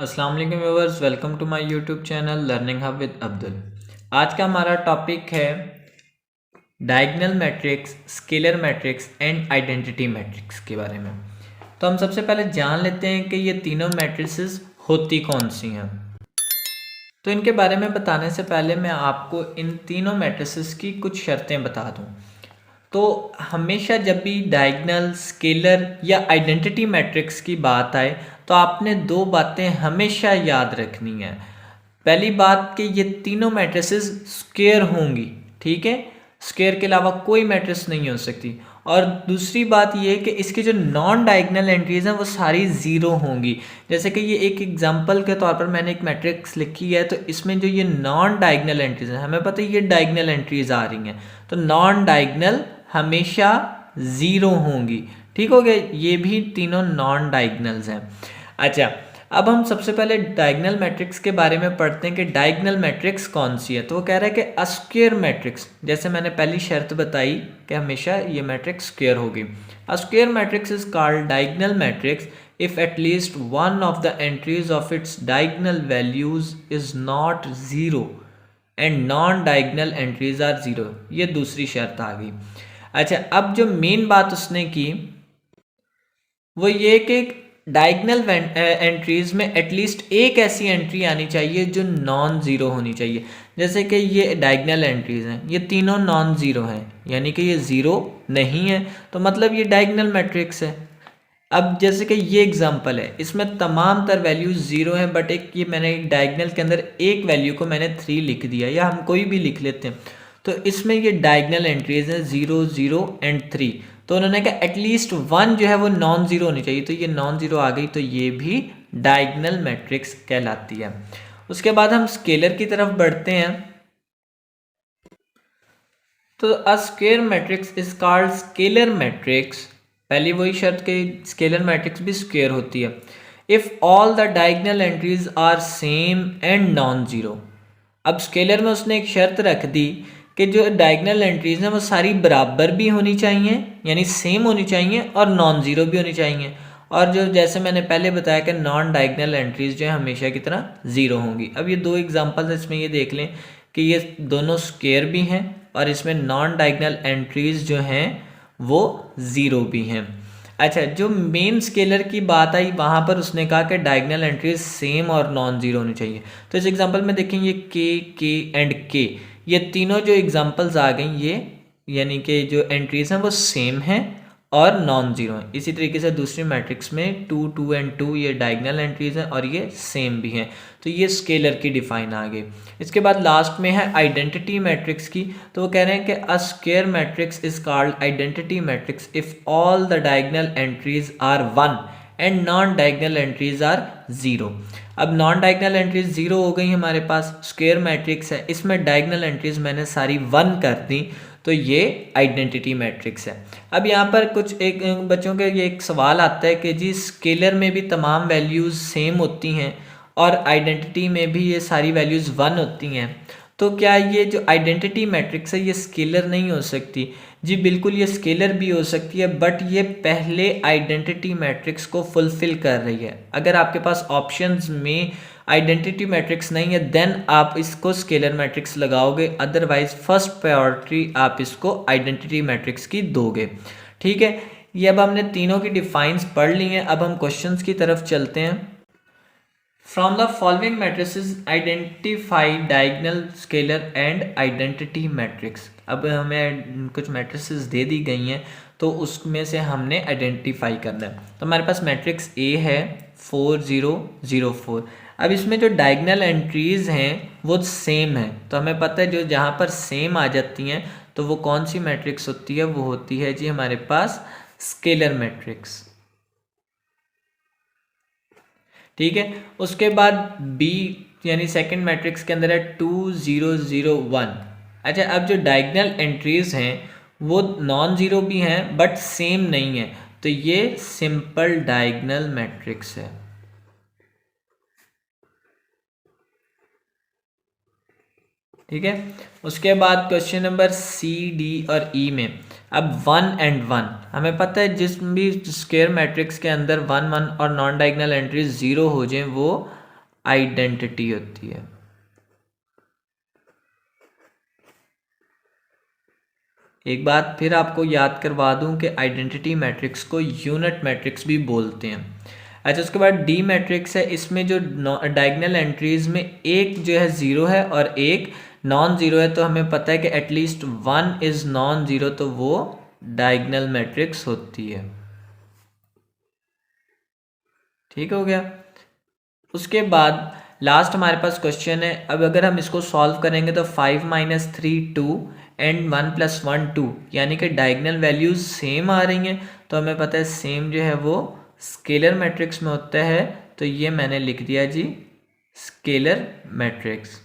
अस्सलाम वालेकुम viewers, welcome to my YouTube channel learning hub with Abdul. आज का हमारा टॉपिक है diagonal matrix, scalar matrix and identity matrix के बारे में। तो हम सबसे पहले जान लेते हैं कि ये तीनों मैट्रिसेस होती कौन सी हैं। तो इनके बारे में बताने से पहले मैं आपको इन तीनों मैट्रिसेस की कुछ शर्तें बता दूं। तो हमेशा जब भी डायगोनल, स्केलर या आइडेंटिटी मैट्रिक्स की बात आए तो आपने दो बातें हमेशा याद रखनी है। पहली बात कि ये तीनों मैट्रिसेस स्क्वायर होंगी, ठीक है, स्क्वायर के अलावा कोई मैट्रिक्स नहीं हो सकती। और दूसरी बात ये है कि इसकी जो नॉन डायगोनल एंट्रीज हैं वो सारी ज़ीरो होंगी। जैसे कि ये एक एग्जांपल के तौर पर मैंने एक मैट्रिक्स लिखी है, तो इसमें जो ये नॉन डायगोनल एंट्रीज हैं, हमें पता है ये डायगोनल एंट्रीज आ रही हैं, तो नॉन डायगोनल हमेशा ज़ीरो होंगी। ठीक हो गया, ये भी तीनों नॉन डायगोनल्स हैं। अच्छा, अब हम सबसे पहले डायगोनल मैट्रिक्स के बारे में पढ़ते हैं कि डायगोनल मैट्रिक्स कौन सी है। तो वो कह रहा है कि अ स्क्वायर मैट्रिक्स, जैसे मैंने पहली शर्त बताई कि हमेशा ये मैट्रिक्स स्क्वायर होगी। अ square matrix is called diagonal matrix if at least one of the entries of its diagonal values is not zero and non-diagonal entries are zero। ये दूसरी शर्त आ गई। अच्छा, अब जो मेन बात उसने की वो ये कि डायगोनल एंट्रीज में एटलीस्ट एक ऐसी एंट्री आनी चाहिए जो नॉन ज़ीरो होनी चाहिए। जैसे कि ये डायगोनल एंट्रीज हैं, ये तीनों नॉन ज़ीरो हैं, यानी कि ये ज़ीरो नहीं है, तो मतलब ये डायगोनल मैट्रिक्स है। अब जैसे कि ये एग्जांपल है, इसमें तमाम तर वैल्यूज ज़ीरो हैं, बट एक ये मैंने डायगोनल के अंदर एक वैल्यू को मैंने 3 लिख दिया, या हम कोई भी लिख लेते हैं, तो इसमें ये डायगोनल एंट्रीज हैं 0, 0 एंड 3। तो उन्होंने कहा एटलीस्ट वन जो है वो नॉन ज़ीरो होनी चाहिए, तो ये नॉन ज़ीरो आ गई, तो ये भी डायगोनल मैट्रिक्स कहलाती है। उसके बाद हम स्केलर की तरफ बढ़ते हैं। तो अ square matrix is called scalar matrix. पहली वही शर्त कि स्केलर मैट्रिक्स भी स्क्वायर होती है if all the diagonal entries are same and non zero. अब स्केलर में उसने एक शर्त रख दी कि जो डायगोनल एंट्रीज हैं वो सारी बराबर भी होनी चाहिए, यानी सेम होनी चाहिए, और नॉन जीरो भी होनी चाहिए। और जो जैसे मैंने पहले बताया कि नॉन डायगोनल एंट्रीज जो है हमेशा की तरह ज़ीरो होंगी। अब ये दो एग्जांपल्स इसमें ये देख लें कि ये दोनों स्क्वायर भी हैं और इसमें नॉन डायगोनल एंट्रीज जो हैं वो ज़ीरो भी हैं। अच्छा, जो मेन स्केलर की बात आई वहाँ पर उसने कहा कि डायगोनल एंट्रीज सेम और नॉन ज़ीरो होनी चाहिए। तो इस एग्जांपल में देखेंगे के एंड के, ये तीनों जो एग्जांपल्स आ गई, ये यानी कि जो एंट्रीज हैं वो सेम हैं और नॉन जीरो है। इसी तरीके से दूसरी मैट्रिक्स में 2, 2 एंड 2 ये डायगोनल एंट्रीज हैं और ये सेम भी हैं। तो ये स्केलर की डिफाइन आ गई। इसके बाद लास्ट में है आइडेंटिटी मैट्रिक्स की। तो वो कह रहे हैं कि a square matrix is called identity matrix if all the diagonal entries are 1 and non diagonal entries are 0। अब नॉन डायगोनल एंट्रीज 0 हो गई हमारे पास, स्क्वायर मैट्रिक्स है, इसमें डायगोनल एंट्रीज मैंने सारी 1 कर दी, तो ये आइडेंटिटी मैट्रिक्स है। अब यहाँ पर कुछ एक बच्चों के ये एक सवाल आता है कि जी स्केलर में भी तमाम वैल्यूज़ सेम होती हैं और आइडेंटिटी में भी ये सारी वैल्यूज़ 1 होती हैं, तो क्या ये जो आइडेंटिटी मैट्रिक्स है ये स्केलर नहीं हो सकती? जी बिल्कुल, ये स्केलर भी हो सकती है, बट ये पहले आइडेंटिटी मैट्रिक्स को फुलफिल कर रही है। अगर आपके पास ऑप्शंस में आइडेंटिटी मैट्रिक्स नहीं है देन आप इसको स्केलर मैट्रिक्स लगाओगे, अदरवाइज फर्स्ट प्रायोरिटी आप इसको आइडेंटिटी मैट्रिक्स की दोगे। ठीक है, ये अब हमने तीनों की डिफाइंस पढ़ ली हैं। अब हम क्वेश्चंस की तरफ चलते हैं। From the following matrices identify diagonal, scalar and identity matrix. अब हमें कुछ मैट्रिसेस दे दी गई हैं, तो उसमें से हमने आइडेंटिफाई करना है। तो हमारे पास मैट्रिक्स ए है 4, 0, 0, 4। अब इसमें जो डायगोनल एंट्रीज हैं वो सेम है, तो हमें पता है जो जहाँ पर सेम आ जाती हैं तो वो कौन सी मैट्रिक्स होती है, वो होती है जी हमारे पास स्केलर मैट्रिक्स। ठीक है, उसके बाद बी यानी सेकंड मैट्रिक्स के अंदर है 2, 0, 0, 1। अच्छा, अब जो डायगोनल एंट्रीज हैं वो नॉन जीरो भी हैं बट सेम नहीं है, तो ये सिंपल डायगोनल मैट्रिक्स है। ठीक है, उसके बाद क्वेश्चन नंबर सी, डी और ई में अब 1 एंड 1 हमें पता है, जिस भी स्क्वायर मैट्रिक्स के अंदर 1, 1 और नॉन डायगोनल एंट्रीज 0 हो जाए वो आइडेंटिटी होती है। एक बात फिर आपको याद करवा दूं कि आइडेंटिटी मैट्रिक्स को यूनिट मैट्रिक्स भी बोलते हैं। अच्छा, उसके बाद डी मैट्रिक्स है, इसमें जो डायगोनल एंट्रीज में एक जो है ज़ीरो है और एक नॉन ज़ीरो है, तो हमें पता है कि at least one is non zero, तो वो डायगोनल मैट्रिक्स होती है। ठीक हो गया। उसके बाद लास्ट हमारे पास क्वेश्चन है। अब अगर हम इसको सॉल्व करेंगे तो 5 - 3 2 एंड 1 + 1 2, यानी कि डायगोनल वैल्यूज सेम आ रही हैं, तो हमें पता है सेम जो है वो स्केलर मैट्रिक्स में होता है। तो ये मैंने लिख दिया जी स्केलर मैट्रिक्स।